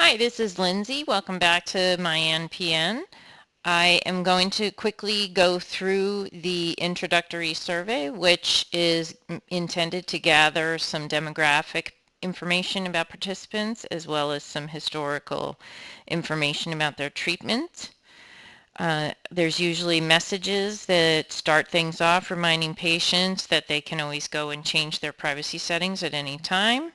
Hi, this is Lindsay. Welcome back to myMPN. I am going to quickly go through the introductory survey, which is intended to gather some demographic information about participants as well as some historical information about their treatment. There's usually messages that start things off, reminding patients that they can always go and change their privacy settings at any time.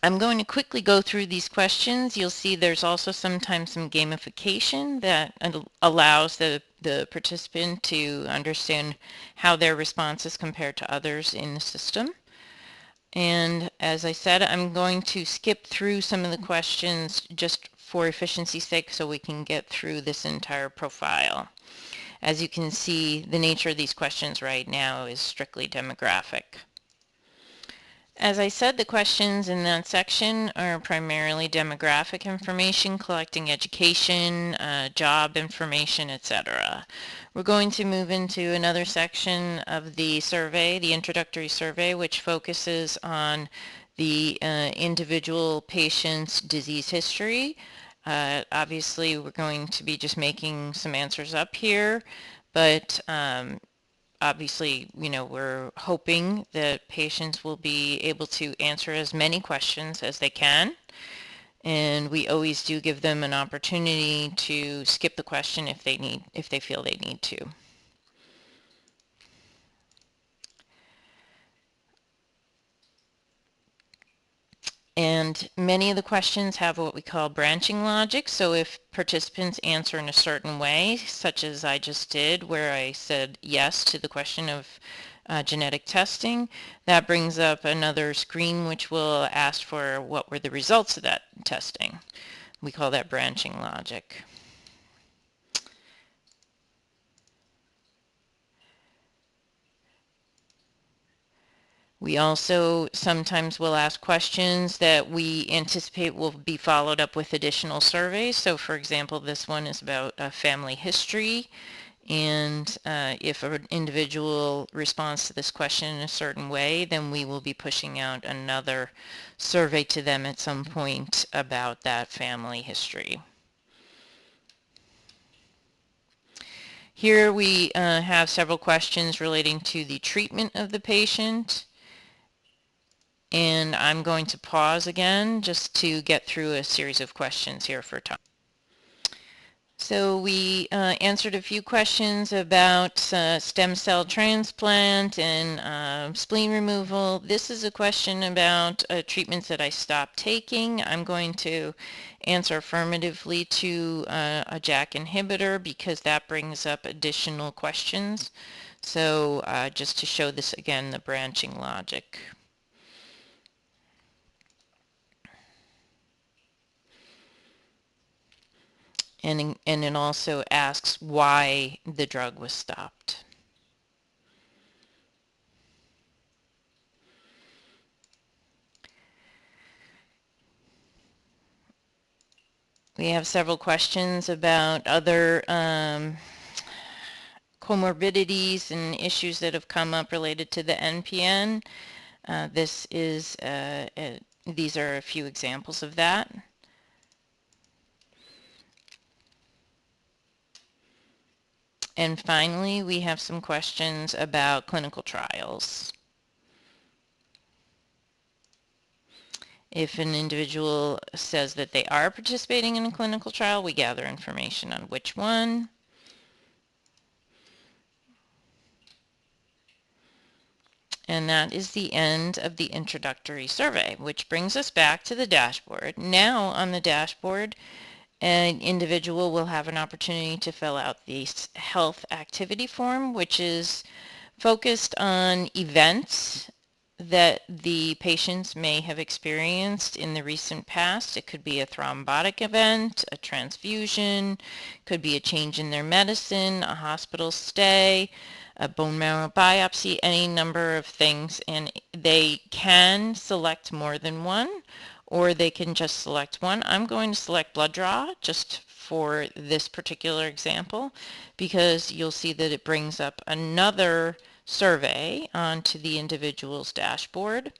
I'm going to quickly go through these questions. You'll see there's also sometimes some gamification that allows the participant to understand how their responses compare to others in the system. And as I said, I'm going to skip through some of the questions just for efficiency's sake so we can get through this entire profile. As you can see, the nature of these questions right now is strictly demographic. As I said, the questions in that section are primarily demographic information, collecting education, job information, etc. We're going to move into another section of the survey, the introductory survey, which focuses on the individual patient's disease history. Obviously, we're going to be just making some answers up here, but obviously, we're hoping that patients will be able to answer as many questions as they can. And we always do give them an opportunity to skip the question if they feel they need to. And many of the questions have what we call branching logic. So if participants answer in a certain way, such as I just did, where I said yes to the question of genetic testing, that brings up another screen which will ask for what were the results of that testing. We call that branching logic. We also sometimes will ask questions that we anticipate will be followed up with additional surveys. So for example, this one is about family history. And if an individual responds to this question in a certain way, then we will be pushing out another survey to them at some point about that family history. Here we have several questions relating to the treatment of the patient. And I'm going to pause again just to get through a series of questions here for time. So we answered a few questions about stem cell transplant and spleen removal. This is a question about treatments that I stopped taking. I'm going to answer affirmatively to a JAK inhibitor because that brings up additional questions. So just to show this again, the branching logic. And it also asks why the drug was stopped. We have several questions about other comorbidities and issues that have come up related to the MPN. These are a few examples of that. And finally, we have some questions about clinical trials. If an individual says that they are participating in a clinical trial, we gather information on which one. And that is the end of the introductory survey, which brings us back to the dashboard. Now on the dashboard, an individual will have an opportunity to fill out the health activity form, which is focused on events that the patients may have experienced in the recent past. It could be a thrombotic event, a transfusion, could be a change in their medicine, a hospital stay, a bone marrow biopsy, any number of things, and they can select more than one, or they can just select one. I'm going to select blood draw just for this particular example because you'll see that it brings up another survey onto the individual's dashboard.